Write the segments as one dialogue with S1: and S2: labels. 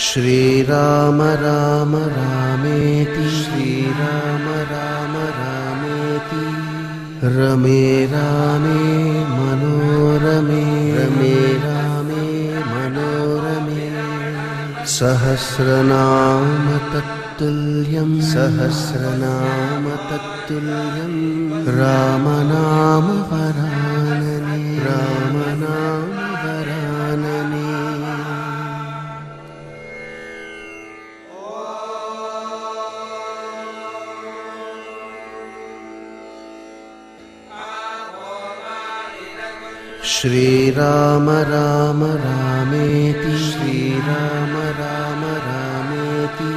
S1: श्रीराम राम रामेति श्रीराम राम रामेति रमे रामे मनोरमे रमे रामे मनोरमे सहस्रनाम तत्तुल्यं सहस्रनाम तत्तुल्यं रामनाम वरानने रामनाम वरानने। श्रीराम राम रामेति श्रीराम राम रामेति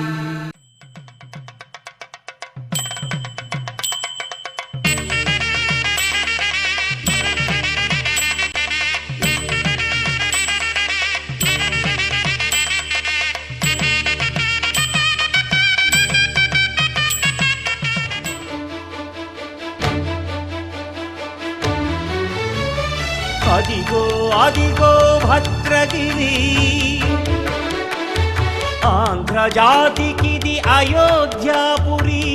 S2: అదిగో అదిగో భద్రగిరి ఆంధ్రజాతికిది అయోధ్యాపురి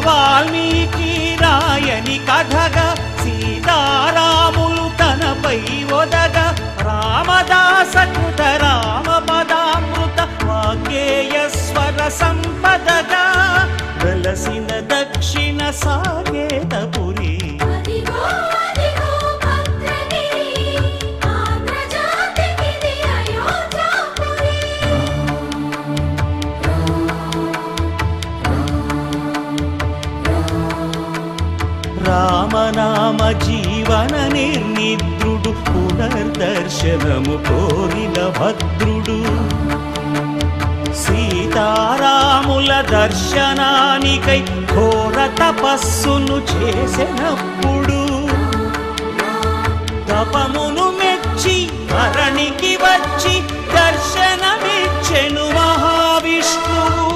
S2: వాల్మీకి రాయని కథగా సీతారాములు తనపై ఒదగ రామదాస కృత రామ పదామృత వాగ్గేయ స్వర సంపదగా వెలసిన దక్షిణ సాకేతపురి రామనామ జీవన నిర్నిద్రుడు పునర్దర్శనము కోరిన భద్రుడు సీతారాముల దర్శనానికై ఘోర తపస్సును చేసినప్పుడు తపమును మెచ్చి ధరణికి వచ్చి దర్శనమిచ్చెను మహావిష్ణువు.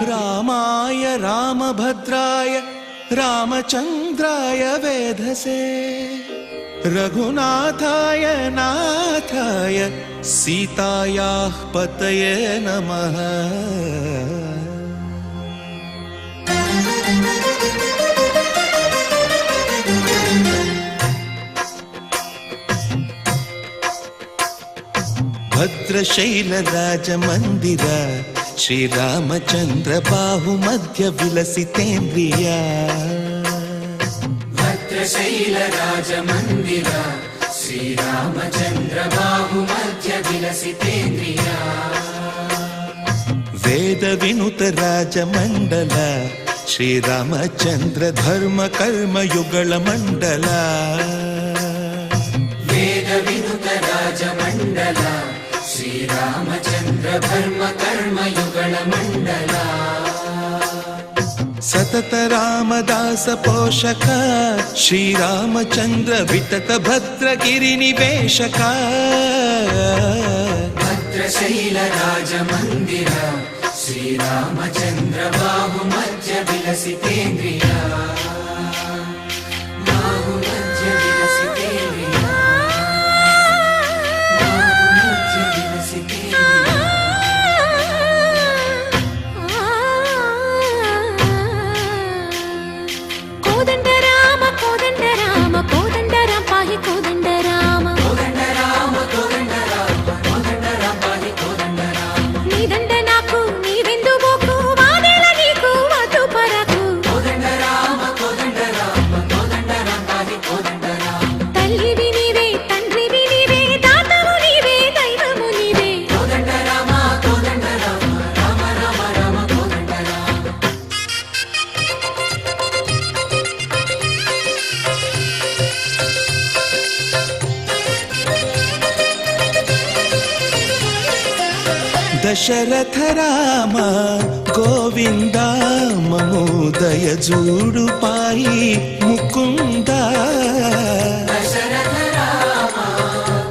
S1: रामाय रामभद्राय रामचन्द्राय वेधसे रघुनाथाय नाथाय सीतायाः पतये नमः। भद्रशैलराजमन्दिर श्रीरामचन्द्र बाहुमध्य विलसितेन्द्रिया
S3: भद्रशैलराजमन्दिर श्रीरामचन्द्र बाहुमध्य विलसितेन्द्रिया
S1: वेदविनुत राजमण्डल श्रीरामचन्द्र धर्म कर्म युगल मण्डल
S3: वेदविनुत राजमण्डल श्रीरामचन्द्र धर्म कर्म युगल मण्डल
S1: सतत रामदास पोषक श्रीरामचन्द्र वितत भद्रगिरि निवेशक
S3: भद्रशैल राजमन्दिर श्रीरामचन्द्र बाहुमध्य विलसितेन्द्रिया बाहुमध्य विलसितेन्द्रिया बाहुमध्य विलसितेन्द्रिया।
S4: कोदंड राम पाहि कोदंड राम
S3: कोदंड राम पाहि कोदंड
S1: దశరథ రామ గోవింద మమోదయ జూడు పాయి ముకుంద
S3: దశరథ రామ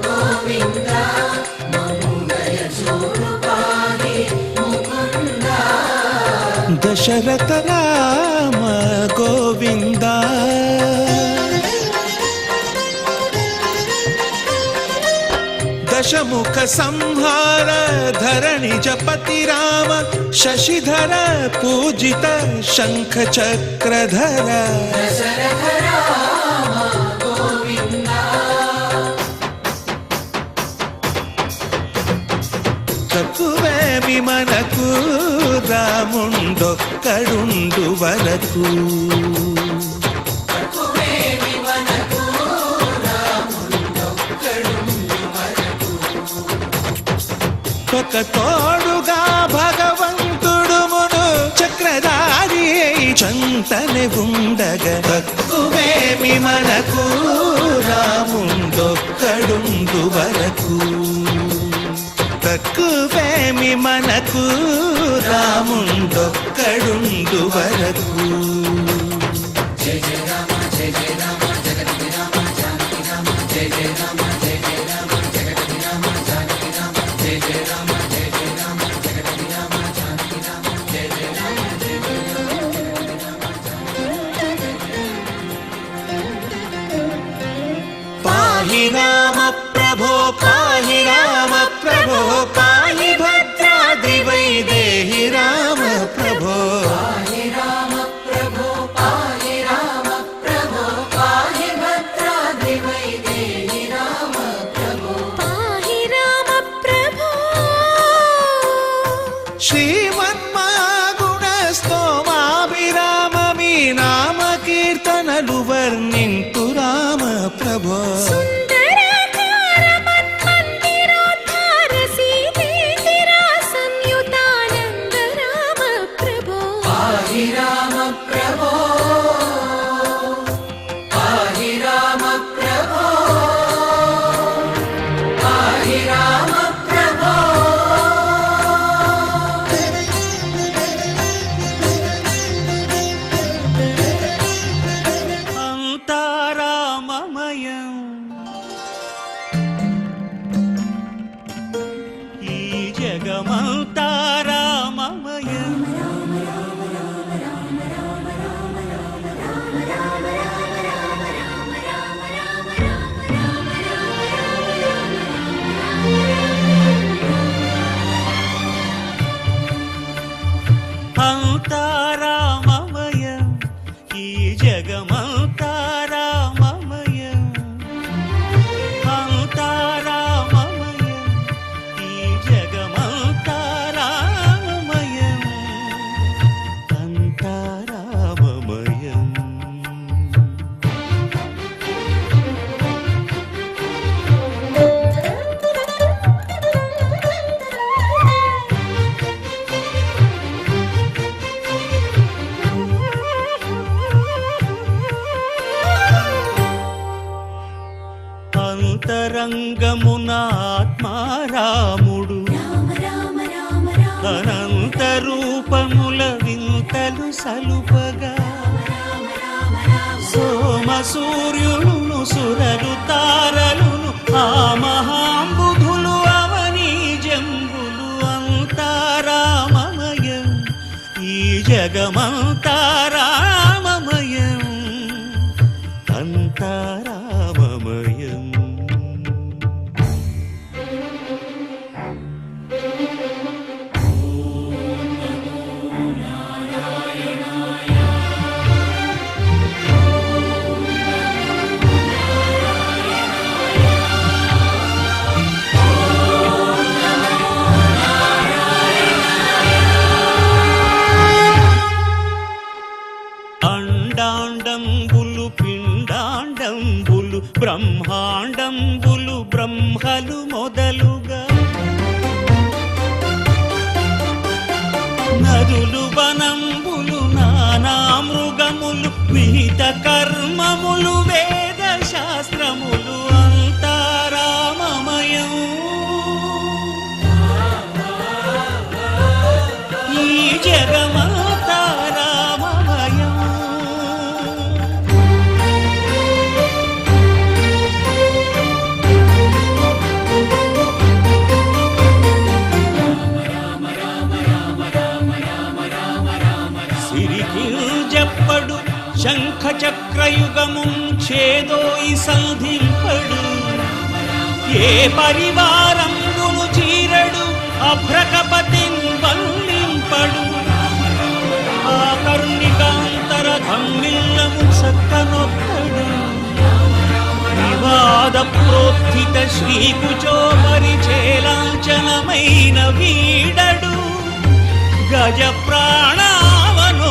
S3: గోవింద మమోదయ జూడు పాయి ముకుంద
S1: దశరథ రామ గోవింద దశముఖ సంహార ధరణి జపతి రామ శశిధర పూజిత శంఖ చక్రధర
S3: దశరథ రామ గోవింద
S1: తక్కువేమి మనకు రాముండొక్కడుండు వరకు
S3: తక్కువేమి మనకు రాముండొక్కడుండు వరకు
S1: ఒక తోడుగా భగవంతుడు మును చక్రధారి చంతనే ఉండగా తక్కువేమి మనకు రాముండొక్కడుండు వరకు తక్కువేమి మనకు రాముండొక్కడుండు వరకు
S3: జయ జయ రామ జయ జయ రామ జగతి రామ జానకి రామ జయ జయ రామ జయ జయ రామ జగతి రామ జానకి రామ జయ జయ రామ జయ జయ రామ జగతి రామ జానకి రామ జయ జయ రామ జయ జయ రామ
S1: పాహి రామ ప్రభో పాహి రామ ప్రభో పాహి భద్రాద్రి వైదేహి రామ ప్రభో
S3: పాహి రామ ప్రభో పాహి రామ ప్రభో పాహి భద్రాద్రి వైదేహి రామ ప్రభో
S4: పాహి రామ ప్రభో
S1: శ్రీమన్మాగుణ స్తోమాభిరామ మీ నామ కీర్తనలు వర్ణింతు రామ ప్రభో
S4: సుందరాకార మన్మందిరోద్ధార సీతేందిర సంయుతానంద రామ ప్రభో
S3: పాహి రామ ప్రభో పాహి రామ ప్రభో పాహి రామ ప్రభో
S2: అంతారామమయం ఈ జగమంతారామమయం అంతారామమయం ఈ జగమంతారామమయం అంతారామమయం ఈ జగమంతారామమయం అంతారామమయం అంతరంగమున ఆత్మారాముడు అనంత రూపముల వింతలు సలుపగా సోమ సూర్యులను సురలు తారలును ఆ మహాంబుధులు అవనీ జంబులు అంతారామమయం ఈ జగమంతారామమయం అంతారామమయం అండాండంబులు పిండాండంబులు బ్రహ్మాండంబులు బ్రహ్మలు మొదలుగా నదులు వనంబులు నానా మృగములు విహిత కర్మములు వేద శాస్త్రములు అంతారామమయం శంఖ చక్రయుగము చేదోయి సంధింపడు ఏ పరివారంబును చీరడు అభ్రకపతిన్ వల్లింపడు ఆ కరుణికాంతర ధమ్మిల్లము చక్కనొక్కడు వివాద ప్రోత్థిత శ్రీకుచో పరిచేలాంఛనమైన వీడడు గజ ప్రాణావనోత్సాహి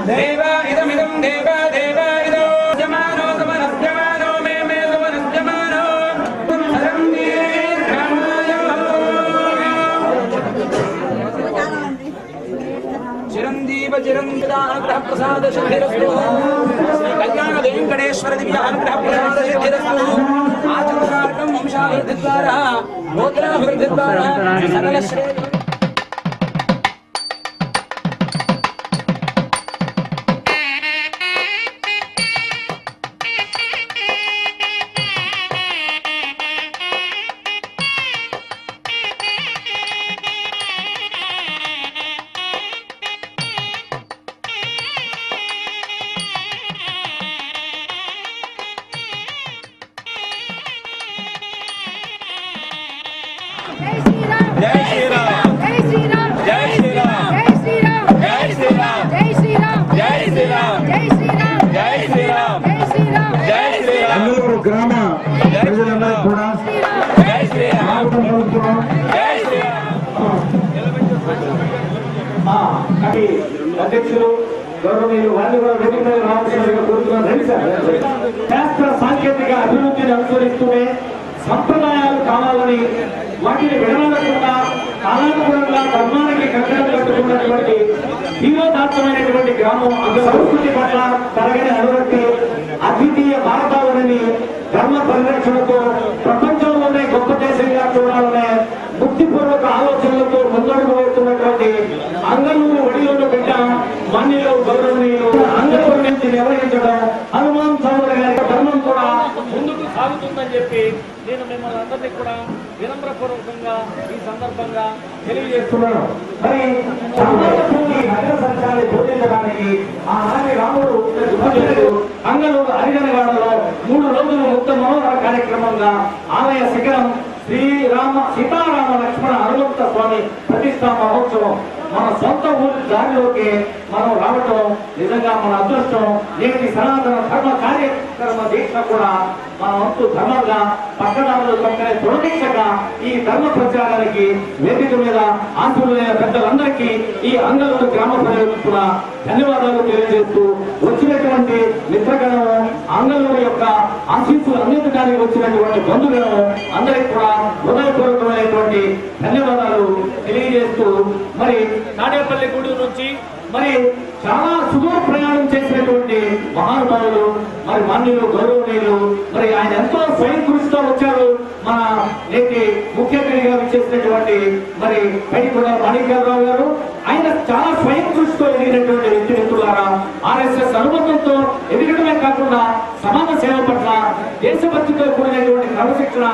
S3: దేవ ఇదమిదం దేవ దేవ ఇదో జమానో సమనస్యమానో మే మే సమనస్యమానో హరం వీరమాయ చిరంజీవ చిరంజీవానుగ్రహ ప్రసాద సిద్ధిరస్తు శ్రీ కళ్యాణ వెంకటేశ్వర దివ్య అనుగ్రహ ప్రసాద సిద్ధిరస్తు ఆచరణార్థం వంశాభివృద్ధి ద్వారా గోత్రాభివృద్ధి ద్వారా సకల శ్రేయ
S4: జై శ్రీరామ్ జై శ్రీరామ్ జై శ్రీరామ్ జై శ్రీరామ్ జై శ్రీరామ్ జై శ్రీరామ్ జై శ్రీరామ్ జై శ్రీరామ్ జై శ్రీరామ్ జై శ్రీరామ్ జై శ్రీరామ్
S5: అల్లూరు గ్రామ ప్రజలందరూ కూడా
S3: జై శ్రీరామ్ జై శ్రీరామ్
S5: మా కవి అధ్యక్షులు గౌరవనీయులు వారిని కూడా వేదిక మీద రావాల్సిందిగా కోరుతున్నాను. రండి సార్. శాస్త్ర సాంకేతిక అభివృద్ధిని అనుసరిస్తూనే సంప్రదాయాలు కావాలని వాటిని విడవకుండా కాలానుగుణంగా ధర్మానికి కట్టడం కట్టుకున్నటువంటి తీవ్రదాత్తమైనటువంటి గ్రామం సంస్కృతి పట్ల తరగని అనురక్తి అద్వితీయ భారతావనిని ధర్మ పరిరక్షణతో ప్రపంచంలోనే గొప్ప దేశంగా చూడాలనే బుద్ధిపూర్వక ఆలోచనలతో ముందడుగు వేస్తున్నటువంటి అంగనూరు ఒడిలోని బిడ్డ మన్నిలో గౌరవనీయులు అంగనూరు నుంచి నిర్వహించడం హనుమాన్ చౌదరి గారి ధర్మం కూడా ముందుకు సాగుతుందని చెప్పి నేను మిమ్మల్ని అందరినీ కూడా వినమ్రపూర్వకంగా ఈ సందర్భంగా తెలియజేస్తున్నాను. మరి నగర సంచారాన్ని బోధించడానికి ఆనాటి రాముడు అంగనూరు హరిజనగాడలో 3 రోజులు ముక్త మనోహర కార్యక్రమంగా ఆలయ శిఖరం సీతారామ లక్ష్మణ హనుమంత స్వామి ప్రతిష్టా మహోత్సవం మన సొంత ఊరి దారిలోకి మనం రావటం నిజంగా మన అదృష్టం. నేటి సనాతన ధర్మ కార్యక్రమ దీక్ష కూడా మన వంతు ధర్మంగా పట్టణాలు పక్కనే తొలగించగా ఈ ధర్మ ప్రచారానికి వేదిక మీద ఆంధ్రులైన పెద్దలందరికీ ఈ అంగనూరు గ్రామ ప్రజలకు కూడా ధన్యవాదాలు తెలియజేస్తూ వచ్చినటువంటి మిత్రగణము అంగనూరు యొక్క ఆశీస్సులు అందించడానికి వచ్చినటువంటి బంధుగణము అందరికీ కూడా హృదయపూర్వకమైనటువంటి ధన్యవాదాలు తెలియజేస్తూ మరి తాడేపల్లి గూడూరు నుంచి మరి చాలా సుదూర ప్రయాణం చేసినటువంటి మహానుభావులు మరి మాన్యులు గౌరవనీయులు మరి ఆయన ఎంతో స్వయం కృషితో వచ్చారు. మన నేటి ముఖ్య అతిథిగా విచ్చేసినటువంటి మరి పైడికొండ మాణిక్యాలరావు గారు ఆయన చాలా స్వయం కృషితో ఎదిగినటువంటి వ్యక్తిత్వారా ఆర్ఎస్ఎస్ అనుబంధంతో ఎదగడమే కాకుండా సమాజ సేవ పట్ల దేశభక్తితో కూడినటువంటి క్రమశిక్షణ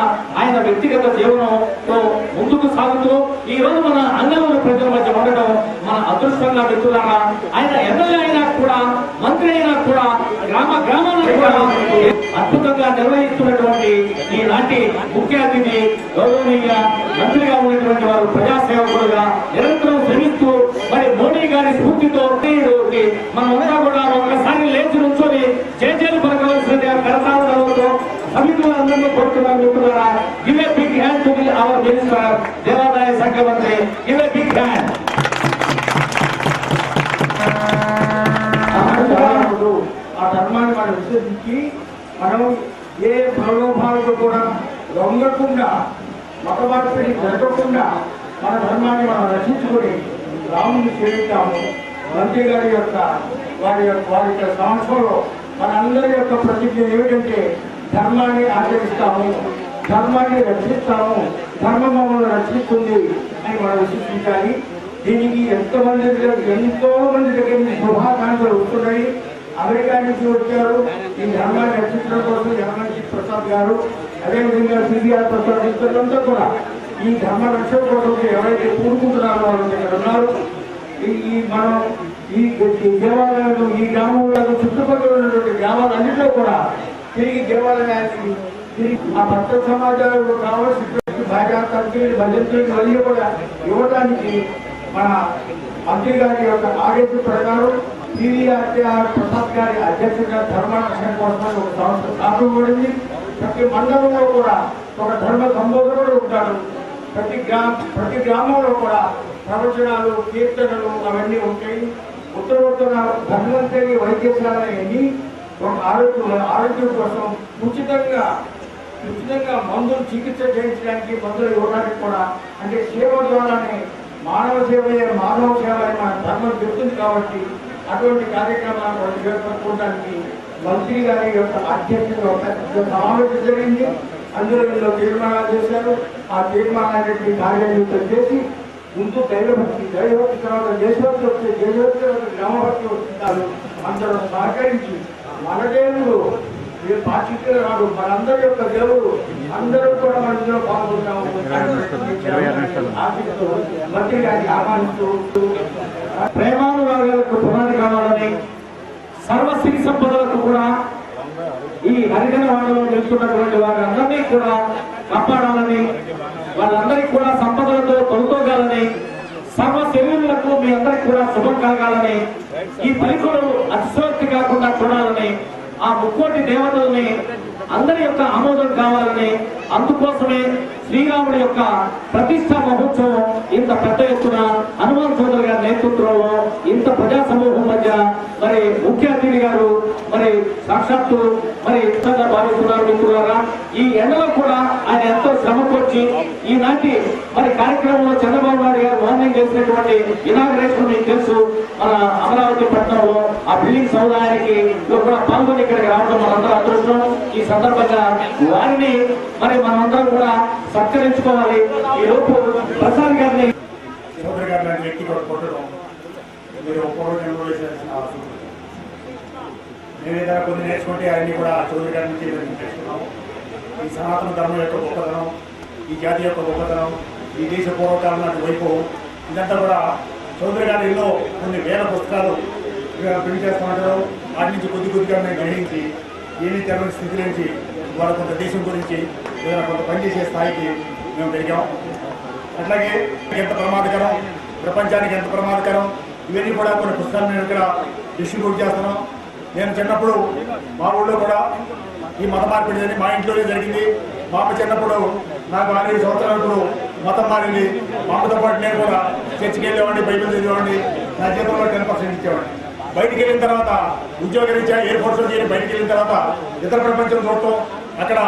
S5: ఆయన వ్యక్తిగత జీవనంతో ముందుకు సాగుతూ ఈ రోజు మన అంగనూరు ప్రజల మధ్య ఉండడం మన అదృష్టంగా వ్యక్తులారా. ఆయన ఎమ్మెల్యే అయినా కూడా మంత్రి అయినా కూడా గ్రామాల్లో కూడా అద్భుతంగా నిర్వహిస్తున్నటువంటి ఈనాటి ముఖ్య అతిథి గౌరవనీయ మంత్రిగా ఉన్నటువంటి వారు ప్రజాసేవకులుగా నిరంతరం శ్రమిస్తూ మరి మోడీ గారి స్ఫూర్తితో మనం అంతా కూడా ఒక్కసారి లేచి నుంచొని చేజేలు పలకవలసింది కరతాళతో సమితులందరినీ కోరుతున్నాను మిత్రులారా. Give a big hand to our minister దేవాదాయ శాఖ మంత్రి. Give a big hand. ఆ ధర్మాన్ని మనం విశ్వసించి మనం ఏ ప్రలోభాలకు కూడా లొంగకుండా మత మార్పిడి జరగకుండా మన ధర్మాన్ని మనం రక్షించుకొని రాముని సేవిస్తాము. మంత్రి గారి యొక్క వారి యొక్క సంవత్సరంలో మనందరి యొక్క ప్రతిజ్ఞ ఏమిటంటే ధర్మాన్ని ఆచరిస్తాము, ధర్మాన్ని రక్షిస్తాము, ధర్మం మమ్మల్ని రక్షిస్తుంది అని మనం విశ్వసించాలి. దీనికి ఎంతో మంది దగ్గర నుంచి శుభాకాంక్షలు వస్తున్నాయి. అమెరికా నుంచి వచ్చారు ఈ ధర్మాన్ని రక్షించడం కోసం యనమనేని ప్రసాద్ గారు, అదేవిధంగా సిబిఆర్ ప్రసాద్ ఇతరులంతా కూడా ఈ ధర్మ రక్షణ కోసం ఎవరైతే కూడుకుంటున్నారో వాళ్ళు ఇక్కడ ఉన్నారు. ఈ మనం ఈ దేవాలయాలు ఈ గ్రామంలో చుట్టుపక్కల ఉన్నటువంటి గ్రామాలన్నింటిలో కూడా తిరిగి దేవాలయానికి తిరిగి ఆ భక్త సమాజాలకు కావాల్సినటువంటి భార్యాతల్లి భజంతులకి వెళ్ళి కూడా ఇవ్వడానికి మన మంత్రి గారి యొక్క ఆదేశం ప్రకారం సిబిఆర్ ప్రసాద్ గారి అధ్యక్షుడిగా ధర్మ రక్షణ కోసం ఒక సంస్థ స్థాపించబడింది. ప్రతి మండలంలో కూడా ఒక ధర్మ సంబోధకుడు ఉంటాడు. ప్రతి గ్రామంలో కూడా ప్రవచనాలు కీర్తనలు అవన్నీ ఉంటాయి. ఉత్తరోత్తర ధన్వంతరి వైద్యశాల అని ఒక ఆరోగ్యం కోసం ఉచితంగా మందులు చికిత్స చేయించడానికి మందులు ఇవ్వడానికి కూడా, అంటే సేవ ద్వారానే మానవ సేవయే మానవ సేవ అని మన ధర్మం చెప్తుంది కాబట్టి అటువంటి కార్యక్రమాలను జరుపుకోవడానికి మంత్రి గారి యొక్క అధ్యక్షతలో ఒక సమావేశం జరిగింది. అందులో వీళ్ళు తీర్మానాలు చేశారు. ఆ తీర్మానాన్ని కార్యాలయం చేసి ముందు దైవభక్తి తర్వాత దేశభక్తి వస్తే దేశభక్తి గ్రామభక్తి వస్తుంటారు. అందరూ సహకరించి మన దేవుడు మీరు పాఠ్యతలు రాదు, మనందరి యొక్క దేవుడు అందరూ కూడా మన ఇందులో పాల్గొంటాము. మంత్రి గారిని ఆహ్వానిస్తూ ప్రేమానురాగాలకు పునాది కావాలని, సర్వశ్రీ సంపదలకు కూడా ఈ హరిజనవాడలో నిలుస్తున్నటువంటి వారందరినీ కూడా కాపాడాలని, వాళ్ళందరికీ కూడా సంపదలతో తొలతోగాలని, సర్వ శరీరులకు మీ అందరికి కూడా శుభం కలగాలని, ఈ పరీక్షలు అతిశోక్తి కాకుండా చూడాలని, ఆ ముక్కోటి దేవతల్ని అందరి యొక్క ఆమోదం కావాలని, అందుకోసమే శ్రీరాముడి యొక్క ప్రతిష్టా మహోత్సవం ఇంత పెద్ద ఎత్తున హనుమాన్ చౌదరి గారి నేతృత్వంలో ఇంత ప్రజా సమూహం మధ్య మరి ముఖ్య అతిథి గారు మరి సాక్షాత్తు మరి ఇష్టంగా భావిస్తున్నారు. మిత్రులారా, ఈ ఎండలో కూడా ఆయన ఎంతో శ్రమకొచ్చి ఈనాటి మరి కార్యక్రమంలో చంద్రబాబు నాయుడు గారు మార్నింగ్ చేసినటువంటి ఇనాగరేషన్ మీకు తెలుసు. మన అమరావతి పట్టణంలో ఆ బిల్డింగ్ సముదాయానికి కూడా పాల్గొని ఇక్కడికి రావడం మనందరూ అదృష్టం. ఈ సందర్భంగా వారిని మరి మనమందరం కూడా సత్కరించుకోవాలి. ఈ లోపు ప్రసాద్ గారిని
S6: చౌదరి గారు లాంటి వ్యక్తి కూడా కొట్టడం మీరు ఒక్కొక్కరు వేసేసిన అవసరం. మేము ఏదైనా కొన్ని నేర్చుకుంటే అన్ని కూడా చౌదరి గారి నుంచి నేర్చుకున్నాము. ఈ సనాతన ధర్మం యొక్క గొప్పతనం, ఈ జాతి యొక్క గొప్పతనం, ఈ దేశ పూర్వకాలం నాటి వైభవం, ఇదంతా కూడా చౌదరి గారు ఎన్నో కొన్ని వేల పుస్తకాలు ప్రింట్ చేస్తున్నారు. వాటి నుంచి కొద్దిగా మేము గ్రహించి ఏమీ తెలని స్థితి నుంచి వాళ్ళ కొంత దేశం గురించి ఏదైనా కొంత పనిచేసే స్థాయికి మేము పెరిగాం. అట్లాగే ఎంత ప్రమాదకరం, ప్రపంచానికి ఎంత ప్రమాదకరం, ఇవన్నీ కూడా కొన్ని పుస్తకాలు మేము ఇక్కడ డిస్ట్రిబ్యూట్ చేస్తున్నాం. నేను చిన్నప్పుడు మా ఊళ్ళో కూడా ఈ మత మార్పిడి అని మా ఇంట్లోనే జరిగింది. మా అమ్మ చిన్నప్పుడు నాకు 6 సంవత్సరాలప్పుడు మతం మారింది. మా అమ్మతో పాటు నేను కూడా చర్చికి వెళ్ళేవాడిని, బైబిల్ చదివేవాడిని. నా జీతంలో 10% ఇచ్చేవాడిని. బయటికి వెళ్ళిన తర్వాత ఉద్యోగం రీత్యా ఎయిర్ ఫోర్స్లో చేరి బయటికి వెళ్ళిన తర్వాత ఇతర ప్రపంచం చూడటం, అక్కడ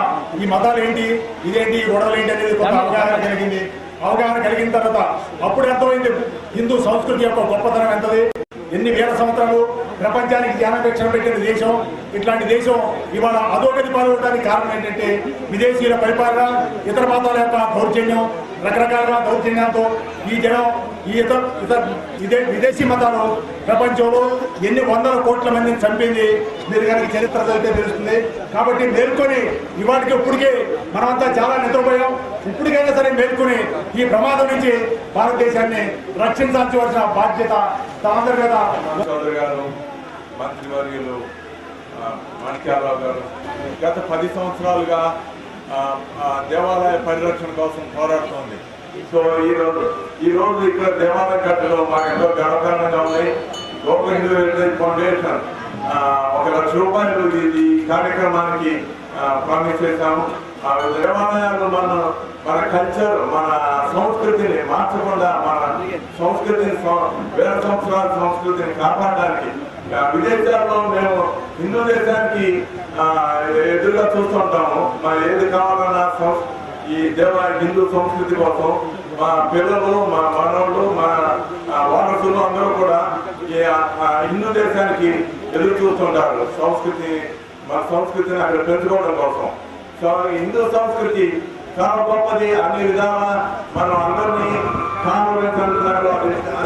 S6: ఈ మతాలు ఏంటి, ఇదేంటి, ఈ గొడవలు ఏంటి అనేది కొంత అవగాహన కలిగింది. అవగాహన కలిగిన తర్వాత అప్పుడు ఎంతమైంది హిందూ సంస్కృతి యొక్క గొప్పతనం ఎంతది, ఎన్ని వేల సంవత్సరాలు ప్రపంచానికి జ్ఞానపేక్షణ పెట్టిన దేశం. ఇట్లాంటి దేశం ఇవాళ అధోగతి పాల్గొనడానికి కారణం ఏంటంటే విదేశీయుల పరిపాలన, ఇతర మతాల యొక్క దౌర్జన్యం, రకరకాల దౌర్జన్యాలతో ఈ జనం ఈ ఇదే విదేశీ మతాలు ప్రపంచంలో ఎన్ని వందల కోట్ల మందిని చంపింది మీరు కనుక చరిత్ర చదివితే తెలుస్తుంది. కాబట్టి మేల్కొని ఇవాటికి ఇప్పటికే మనమంతా చాలా నిద్రపోయాం. ఇప్పటికైనా సరే మేల్కొని ఈ ప్రమాదం నుంచి భారతదేశాన్ని రక్షించాల్సిన బాధ్యత తమందరి మీద.
S7: చౌదరి గారు, మంత్రివర్యులు మాణిక్యాలరావు గారు గత 10 సంవత్సరాలుగా దేవాలయ పరిరక్షణ కోసం పోరాడుతోంది. సో ఈ రోజు ఇక్కడ దేవాలయం కట్టడం మాకు ఎంతో గర్వకారణంగా ఉంది. గోకుల హిందూ హెరిటేజ్ ఫౌండేషన్ 1 లక్ష రూపాయలు ఈ కార్యక్రమానికి ప్రామిస్ చేశాము. దేవాలయాలు మన కల్చర్, మన సంస్కృతిని మార్చకుండా మన సంస్కృతిని, వేల సంవత్సరాల సంస్కృతిని కాపాడడానికి విదేశాల్లో మేము హిందూ దేశానికి ఎదురుగా చూస్తుంటాము. మరి ఏది కావాలన్నా ఈ హిందూ సంస్కృతి కోసం మా పిల్లలు, మా మనవాళ్ళు, మా వారసులు అందరూ కూడా హిందూ దేశానికి ఎదురు చూస్తుంటారు. మన సంస్కృతిని అక్కడ పెంచుకోవడం కోసం. సో హిందూ సంస్కృతి చాలా గొప్పది. అన్ని విధాల మనం అందరినీ కాన్ఫరెన్స్ అంటున్నారు.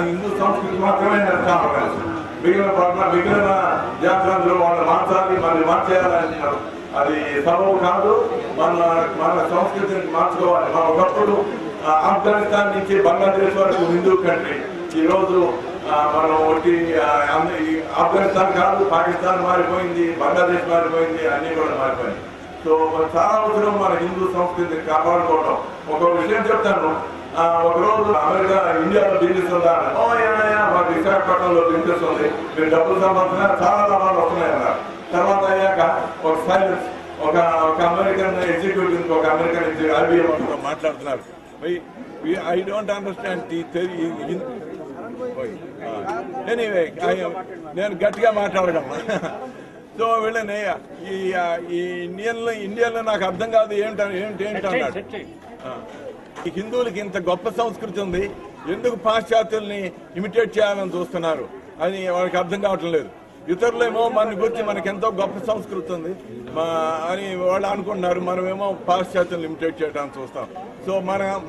S7: హిందూ సంస్కృతి మాత్రమే కాన్ఫరెన్స్. మిగిలిన జాతరంలో వాళ్ళు మార్చాలి, మళ్ళీ మార్చేయాలంటున్నారు. అది సబబు కాదు. మన సంస్కృతిని మార్చుకోవాలి. మన ఒకప్పుడు ఆఫ్ఘనిస్తాన్ నుంచి బంగ్లాదేశ్ వరకు హిందూ కంట్రీ. ఈరోజు మనం ఒకటి ఆఫ్ఘనిస్తాన్ కాదు, పాకిస్తాన్ మారిపోయింది, బంగ్లాదేశ్ మారిపోయింది, అన్ని కూడా మారిపోయింది. సో చాలా అవసరం మన హిందూ సంస్కృతిని కాపాడుకోవడం. ఒక విషయం చెప్తాను. ఒకరోజు అమెరికా ఇండియాలో బిజినెస్ ఉందా, మాకు విశాఖపట్నంలో బిజినెస్ ఉంది, మీరు డబ్బులు సంపాదించినా చాలా లాభాలు వస్తున్నాయన్నారు. తర్వాత అయ్యాక ఒక సైలెన్స్, ఒక అమెరికన్ ఎగ్జిక్యూటివ్, ఒక అమెరికన్ IBM మాట్లాడుతున్నారు. I don't understand ఎనీవే నేను గట్టిగా మాట్లాడగలను. సో వీళ్ళని ఈ ఇండియన్లో నాకు అర్థం కాదు ఏంటన్నాడు. ఈ హిందువులకి ఇంత గొప్ప సంస్కృతి ఉంది, ఎందుకు పాశ్చాత్యుల్ని ఇమిటేట్ చేయాలని చూస్తున్నారు అని వాళ్ళకి అర్థం కావటం లేదు. ఇతరులేమో మన గురించి మనకి ఎంతో గొప్ప సంస్కృతి ఉంది అని వాళ్ళు అనుకుంటున్నారు, మనమేమో పాశ్చాత్యులను ఇమిటేట్ చేయడానికి చూస్తాం. సో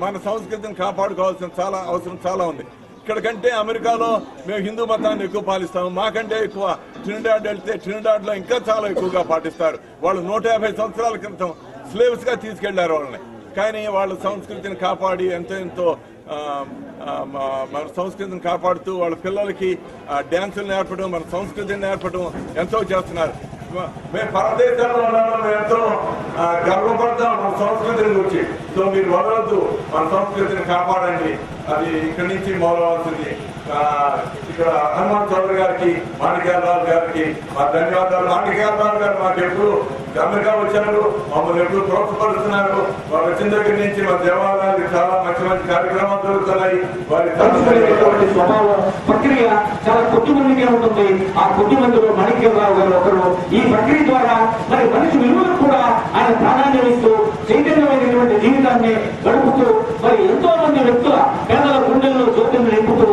S7: మన సంస్కృతిని కాపాడుకోవాల్సిన అవసరం చాలా ఉంది. ఇక్కడ కంటే అమెరికాలో మేము హిందూ మతాన్ని ఎక్కువ పాలిస్తాము, మాకంటే ఎక్కువ ట్రినిడాడ్ వెళ్తే ట్రినిడాడ్లో ఇంకా చాలా ఎక్కువగా పాటిస్తారు. వాళ్ళు 150 సంవత్సరాల క్రితం స్లేవ్స్గా తీసుకెళ్లారు వాళ్ళని, కానీ వాళ్ళ సంస్కృతిని కాపాడి ఎంతో మన సంస్కృతిని కాపాడుతూ వాళ్ళ పిల్లలకి డ్యాన్సులు నేర్పడం, మన సంస్కృతిని నేర్పడం ఎంతో చేస్తున్నారు. మేము పరదేశాల్లో ఉన్నాము, మేము ఎంతో గర్వపడతాం మన సంస్కృతిని గురించి. సో మీరు వదలొద్దు, మన సంస్కృతిని కాపాడండి, అది ఇక్కడి నుంచి మొదలవలసింది. ఇక్కడ హనుమాన్ చౌదరి గారికి, మాణిక్యాలరావు గారికి మా ధన్యవాదాలు. మాణిక్యాలరావు గారు మాకు ఎప్పుడు అమెరికా వచ్చారు, మమ్మల్ని ఎప్పుడు ప్రోత్సహిస్తున్నారు. వారు వచ్చిన దగ్గర నుంచి మా దేవాలయానికి చాలా మంచి కార్యక్రమాలు జరుగుతున్నాయి. వారి
S5: స్వభావం ప్రక్రియ చాలా కొద్ది మందికే ఉంటుంది. ఆ కొద్ది మందిలో మాణిక్యాలరావు గారు ఒకరు. ఈ ప్రక్రియ ద్వారా మరి మనిషి విలువలకు కూడా ఆయన ప్రాధాన్యం ఇస్తూ చైతన్యమైనటువంటి జీవితాన్ని గడుపుతూ మరి ఎంతో మంది వ్యక్తుల పేదల గుండెల్లో జ్యోతిని నింపుతూ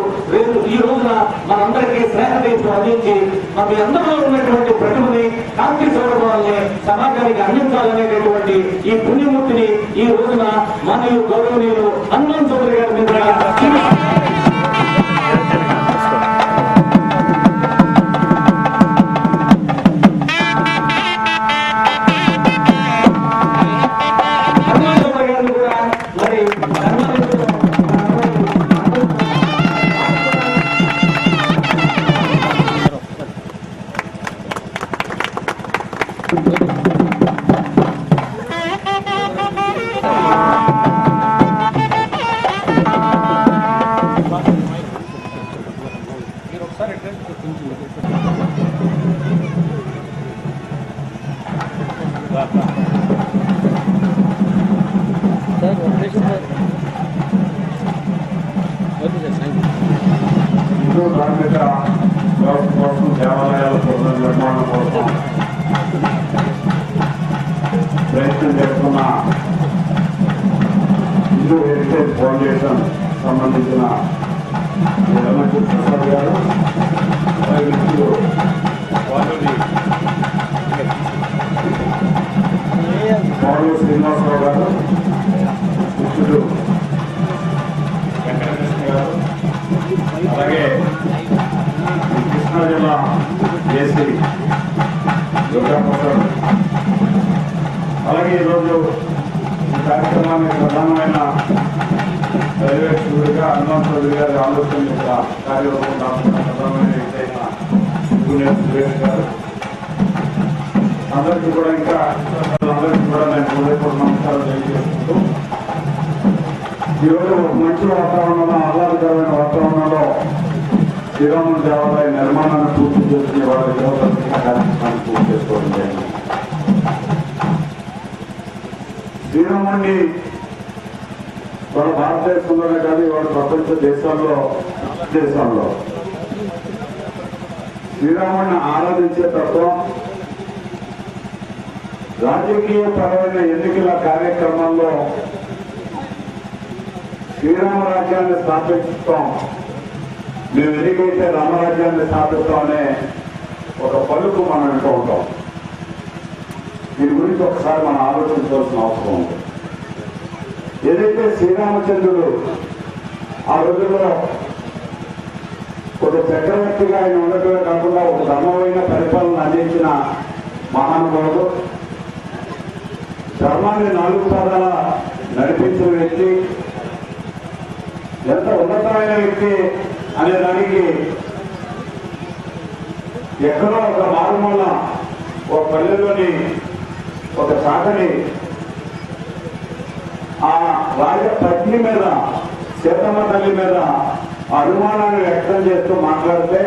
S5: ఈ రోజున మనందరికీ శ్రేయదీపం అందించి మన అందరిలో ఉన్నటువంటి ప్రతిభని కాంతి సౌరభావాన్ని సమాజానికి అందించాలనేటటువంటి ఈ పుణ్యమూర్తిని ఈ రోజున మరియు గౌరవనీయులు హనుమాన్ చౌదరి గారి మీద
S7: హిందూ ధార్మిక వ్యవస్థ కోసం, దేవాలయాల నిర్మాణం కోసం ప్రయత్నం చేస్తున్న హిందూ హెరిటేజ్ ఫౌండేషన్ సంబంధించిన ప్రసాద్ గారు, మిత్రులు పాడు శ్రీనివాసరావు గారు, మిత్రులు వెంకటకృష్ణ గారు, అలాగే కృష్ణా జిల్లా జేసీ దుర్గాప్రసాద్, అలాగే ఈరోజు ఈ కార్యక్రమానికి ప్రధానమైన పర్యవేక్షకుడిగా హనుమాన్ చౌదరి గారి ఆలోచన యొక్క కార్యరూపం దాల్చిన ప్రధానమైన వ్యక్తి సురేష్ గారు, అందరికీ కూడా ఇంకా అందరికీ కూడా నేను హృదయపూర్వక నమస్కారం తెలియజేసుకుంటూ ఈరోజు మంచి వాతావరణంలో, ఆహ్లాదకరమైన వాతావరణంలో శ్రీరాముల దేవాలయ నిర్మాణాన్ని పూర్తి చేసుకునే వాళ్ళ కార్యక్రమాన్ని పూర్తి చేసుకోవడం జరిగింది. శ్రీరాముడిని వాళ్ళ భారతదేశంలోనే కాదు, ఇవాళ ప్రపంచ దేశాల్లో శ్రీరాముడిని ఆరాధించే తత్వం రాజకీయ పరమైన ఎన్నికల కార్యక్రమంలో శ్రీరామరాజ్యాన్ని స్థాపించడం, మేము ఎన్నికైతే రామరాజ్యాన్ని స్థాపిస్తాం అనే ఒక పలుకు మనం వింటూ ఉంటాం. దీని గురించి ఒకసారి మనం ఆలోచించాల్సిన అవసరం ఉంది. ఏదైతే శ్రీరామచంద్రుడు ఆ రోజుల్లో ఒక చక్రవర్తిగా ఆయన ఉండటమే కాకుండా ఒక ధర్మమైన పరిపాలన అందించిన మహానుభావుడు, ధర్మాన్ని 4 పాదాల నడిపించిన వ్యక్తి, ఎంత ఉన్నతమైన వ్యక్తి అనే దానికి ఎక్కడో ఒక మారుమూల ఒక పల్లెలోని ఒక చాటని ఆ రాజపత్ని మీద, సీతమ్మ తల్లి మీద అనుమానాన్ని వ్యక్తం చేస్తూ మాట్లాడితే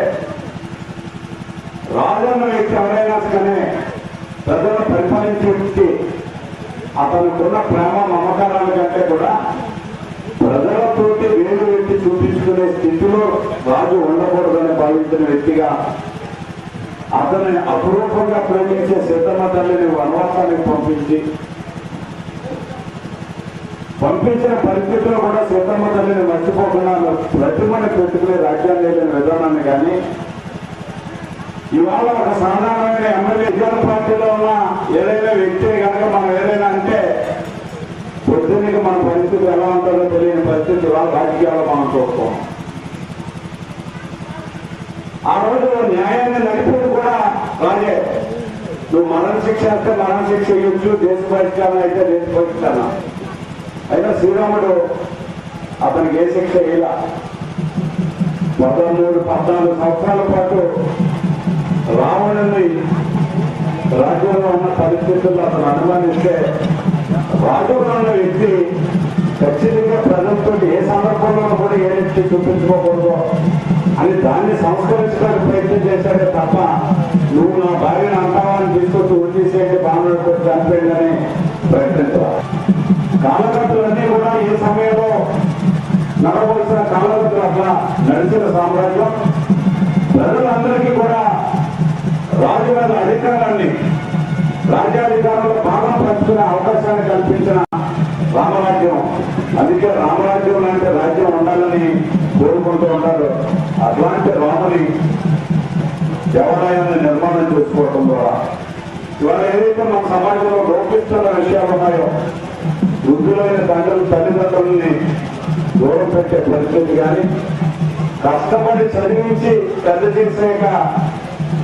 S7: రాజన్న వ్యక్తి ఎవరైనా కానీ ప్రజలను పరిపాలించే వ్యక్తి అతనుకున్న ప్రేమ మమకారాల కంటే కూడా
S5: ప్రజలతోటి వేలు పెట్టి చూపించుకునే స్థితిలో రాజు ఉండకూడదని భావించిన వ్యక్తిగా అతని అపురూపంగా ప్రేమించే సీతమ్మ తల్లిని వనవాసానికి పంపించిన పరిస్థితుల్లో కూడా సీతమ్మ తల్లిని మర్చిపోకుండా ప్రతిమని పెట్టుకునే రాజ్యాన్ని లేని విధానాన్ని కానీ ఇవాళ ఒక సాధారణమైన ఎమ్మెల్యే విజయాల పార్టీలో ఉన్న ఏదైనా వ్యక్తిని కనుక మనం ఏదైనా అంటే పొద్దున్నకి మన పరిస్థితి ఎలా ఉంటుందో తెలియని పరిస్థితి ఇవాళ రాజకీయాల్లో మనం చూస్తాం. ఆ రోజు న్యాయాన్ని నడిపేది కూడా రాజే. నువ్వు మరణ శిక్ష అంటే మరణ శిక్ష ఇవ్వచ్చు, దేశ పరిష్కారం అయితే దేశ పరిష్కారం. అయినా శ్రీరాముడు అతనికి ఏ శిక్ష ఇలా 13-14 సంవత్సరాల పాటు రావణుని రాజ్యంలో ఉన్న పరిస్థితుల్లో అతను అనుమానిస్తే రాజులో ఉన్న వ్యక్తి ఖచ్చితంగా ప్రజలతో ఏ సందర్భంలో కూడా ఏ వ్యక్తి చూపించుకోకూడదు అని దాన్ని సంస్కరించడానికి ప్రయత్నం చేశాడే తప్ప నువ్వు నా భార్యను అంటావని తీసుకొచ్చి ఉద్దేశించి బాణుడు చనిపోయిందని ప్రయత్నించాలి. కాలగతులన్నీ కూడా ఏ సమయంలో నడవలసిన కాలగతులు అట్లా నడిచిన సామ్రాజ్యం ప్రజలందరికీ కూడా రాజు మీద అధికారాన్ని రాజ్యాధికారంలో భాగం పంచుకునే అవకాశాన్ని కల్పించిన రామరాజ్యం. అందుకే రామరాజ్యం లాంటి రాజ్యం ఉండాలని కోరుకుంటూ ఉంటారు. అట్లాంటి రాముని దేవాలయాన్ని నిర్మాణం చేసుకోవడం ద్వారా ఇవాళ ఏదైతే మన సమాజంలో లోపిస్తున్న విషయాలు ఉన్నాయో వృద్ధులైన తండ్రులు తల్లిదండ్రులని దూరం పెట్టే పరిస్థితి కానీ కష్టపడి చదివించి పెద్ద చేసాక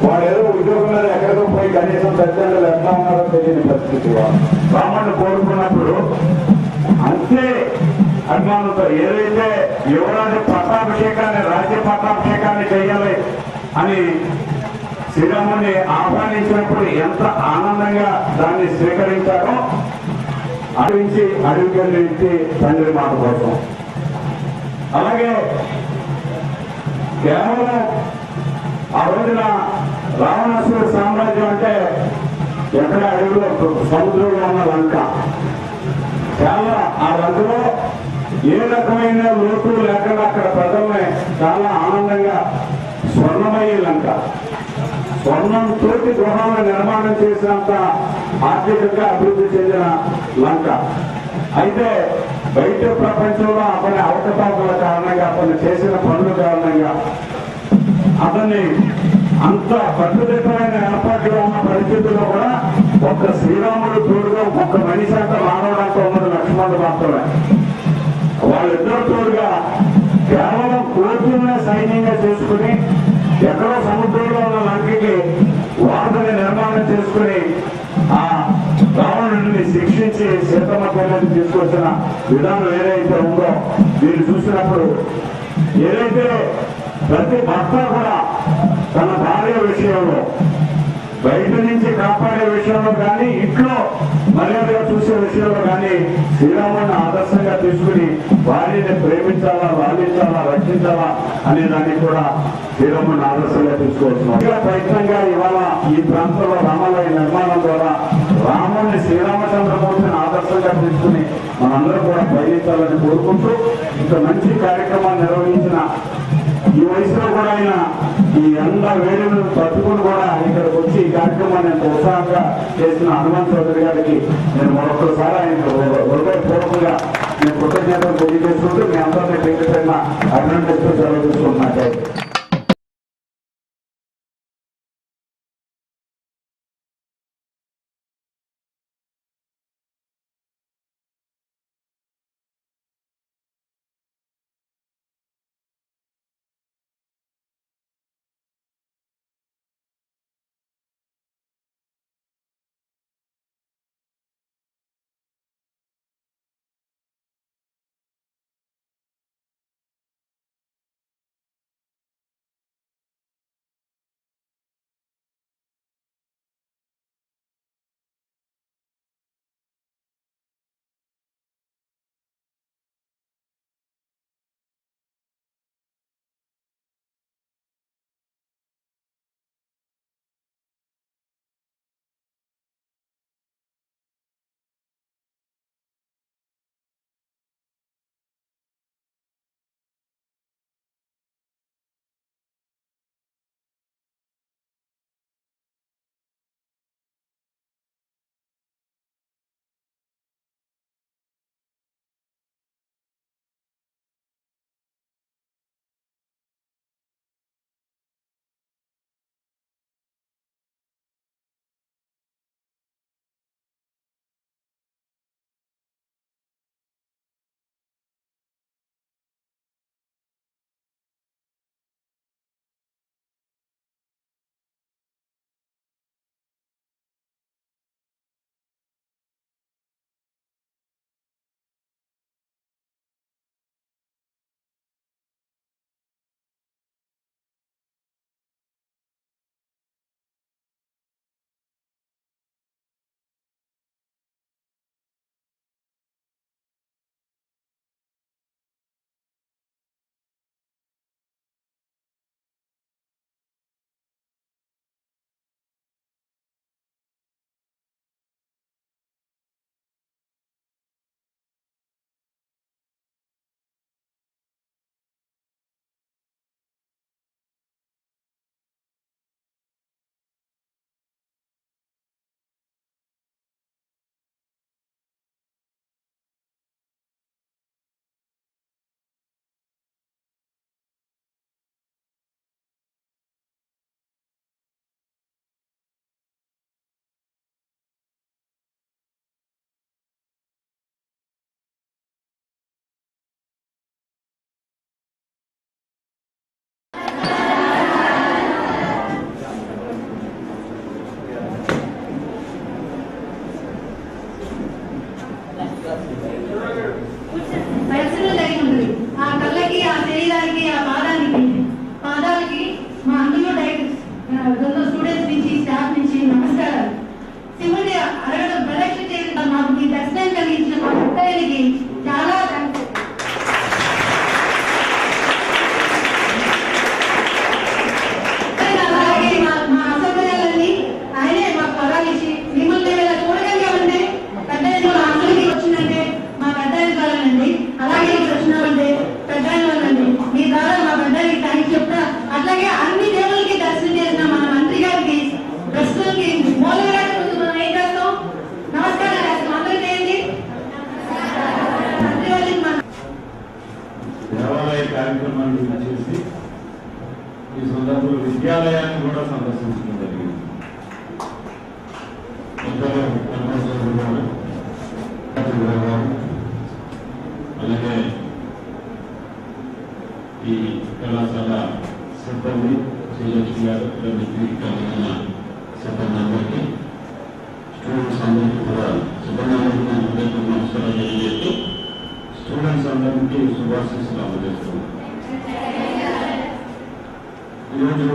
S5: వాడు ఏదో ఉద్యోగం మీద ఎక్కడికో పోయి కనీసం తల్లిదండ్రులు ఎట్లా ఉన్నారో తెలియని పరిస్థితి. రాముడిని కోరుకున్నప్పుడు అంతే అభిమానంతో ఏదైతే యువరాజు పట్టాభిషేకాన్ని రాజ్య పట్టాభిషేకాన్ని చేయాలి అని శ్రీరాముని ఆహ్వానించినప్పుడు ఎంత ఆనందంగా దాన్ని స్వీకరించారో అడిగించి అడుగుకెళ్ళి ఇచ్చి తండ్రి మాట కోసం. అలాగే కేవలం ఆ రోజున రావణాసురుడి సామ్రాజ్యం అంటే ఎక్కడ అడవిలో సముద్రంలో ఉన్న లంక. చాలా ఆ లంకలో ఏ రకమైన లోటు లేకుండా అక్కడ ప్రజల్ని చాలా ఆనందంగా స్వర్ణమయ్యే లంక. స్వర్ణం తోటి గృహాలను నిర్మాణం చేసినంత ఆర్థికంగా అభివృద్ధి చెందిన లంక. అయితే బయట ప్రపంచంలో అతని అవకతవకల కారణంగా అతను చేసిన పనుల కారణంగా అతన్ని అంత కట్టుదిట్టమైన ఏర్పాటులో ఉన్న పరిస్థితుల్లో కూడా ఒక్క శ్రీరాముడు తోడుగా ఒక్క మనిషి అంటే రావడానికి ఉన్నది లక్ష్మణుడు మాత్రమే. వాళ్ళిద్దరు తోడుగా కేవలం కోర్టునే సైన్యంగా చేసుకుని ఎక్కడో సముద్రంలో ఉన్న లంకకి వార్తని నిర్మాణం చేసుకుని ఆ రావణుడిని శిక్షించి సీతమ్మ తల్లిని తీసుకొచ్చిన విధానం ఏదైతే ఉందో మీరు చూసినప్పుడు ఏదైతే ప్రతి భర్త కూడా తన భార్య విషయంలో బయట నుంచి కాపాడే విషయంలో కానీ ఇంట్లో మర్యాదగా చూసే విషయంలో కానీ శ్రీరాముడిని ఆదర్శంగా తీసుకుని భార్యని ప్రేమించాలా, లాలించాలా, రక్షించాలా అనే దాన్ని కూడా శ్రీరాముడిని ఆదర్శంగా తీసుకోవచ్చు. ప్రయత్నంగా ఇవాళ ఈ ప్రాంతంలో రామాలయ నిర్మాణం ద్వారా రాముడిని శ్రీరామచంద్రమూర్తిని ఆదర్శంగా తీసుకుని మనందరూ కూడా పయనించాలని కోరుకుంటూ ఇంత మంచి కార్యక్రమాన్ని నిర్వహించిన ఈ వయసులో కూడా ఆయన ఈ ఎండ వేడిని తట్టుకుని కూడా ఇక్కడికి వచ్చి ఈ కార్యక్రమాన్ని ఎంత ఉత్సాహంగా చేసిన హనుమంత్ చౌదరి గారికి నేను మరొకసారి ఆయనకు హృదయపూర్వకంగా నేను కృతజ్ఞతలు తెలియజేసుకుంటూ మీ అందరినీ పేరు పైన అభినందిస్తూ సెలవు తీసుకుంటున్నాను.
S8: మా అందరూ స్టూడెంట్స్ నుంచి స్టాఫ్ నుంచి నమస్కారాలు. శివుడి అడగడం ప్రదక్షిణ చేయడం మాకు మీ దర్శనం కలిగించిన మా భక్తులకి చాలా థ్యాంక్స్. అలాగే మా అసౌకర్యాలన్నీ ఆయనే మాకు పరాలిచ్చి మిమ్మల్ని చూడగలిగా ఉంటే పెద్ద మా అందరికి వచ్చిందంటే మా పెద్ద వాళ్ళండి, అలాగే ఇక్కడ వచ్చినామంటే పెద్ద వాళ్ళండి. మీ ద్వారా మా పెద్దకి థ్యాంక్స్ చెప్తా. అట్లాగే అన్ని దేవులకి దర్శనం చేసిన మన మంత్రి గారికి ప్రస్తుతానికి మూలరాజు మనం ఏం చేస్తాం, నమస్కారం చేస్తాం. అందరూ చేయండి. మంత్రి గారికి
S9: దేవాలయ కార్యక్రమాన్ని చేసి ఈ సందర్భంలో విద్యాలయాన్ని కూడా సందర్శించడం జరిగింది. అలాగే ఈ కళాశాల సిబ్బంది శ్రీలక్ష్మి గారు డిగ్రీ కలిగిన సిబ్బంది అందరికీ, స్టూడెంట్స్ అందరికీ కూడా సిబ్బంది నమస్కారాలు తెలియజేస్తూ స్టూడెంట్స్ అందరికీ శుభాశీస్సులు అందజేస్తున్నాం. ఈరోజు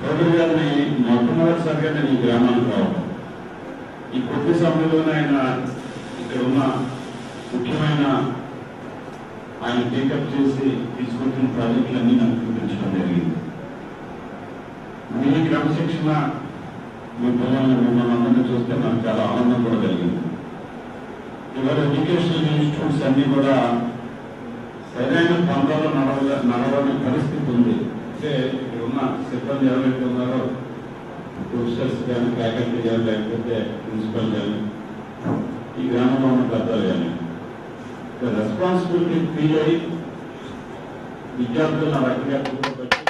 S9: చౌదరి గారిని మొట్టమొదటిసారిగా నేను ఈ గ్రామానికి రావడం, ఈ కొద్ది సమయంలోనే ఆయన ఇక్కడ ఉన్న ముఖ్యమైన ఆయన టేకప్ చేసి తీసుకొచ్చిన ప్రాజెక్టులన్నీ నాకు చూపించడం జరిగింది. మీ క్రమశిక్షణ, మీ పిల్లల్ని మిమ్మల్ని అందరినీ చూస్తే నాకు చాలా ఆనందం కూడా కలిగింది. ఇవాళ ఎడ్యుకేషనల్ ఇన్స్టిట్యూట్స్ అన్నీ కూడా సరైన పంతాలో నడవని పరిస్థితి ఉంది. అంటే ఇక్కడ ఉన్న సిబ్బంది ఎవరైతే ఉన్నారో, ప్రొఫెసర్స్ కానీ, ఫ్యాకల్టీ కానీ, లేకపోతే ప్రిన్సిపల్ కానీ, ఈ గ్రామంలో ఉన్న పెద్దలు కానీ రెస్పాన్సిబిలిటీ ఫీల్ అయ్యి విద్యార్థులను రకరకాల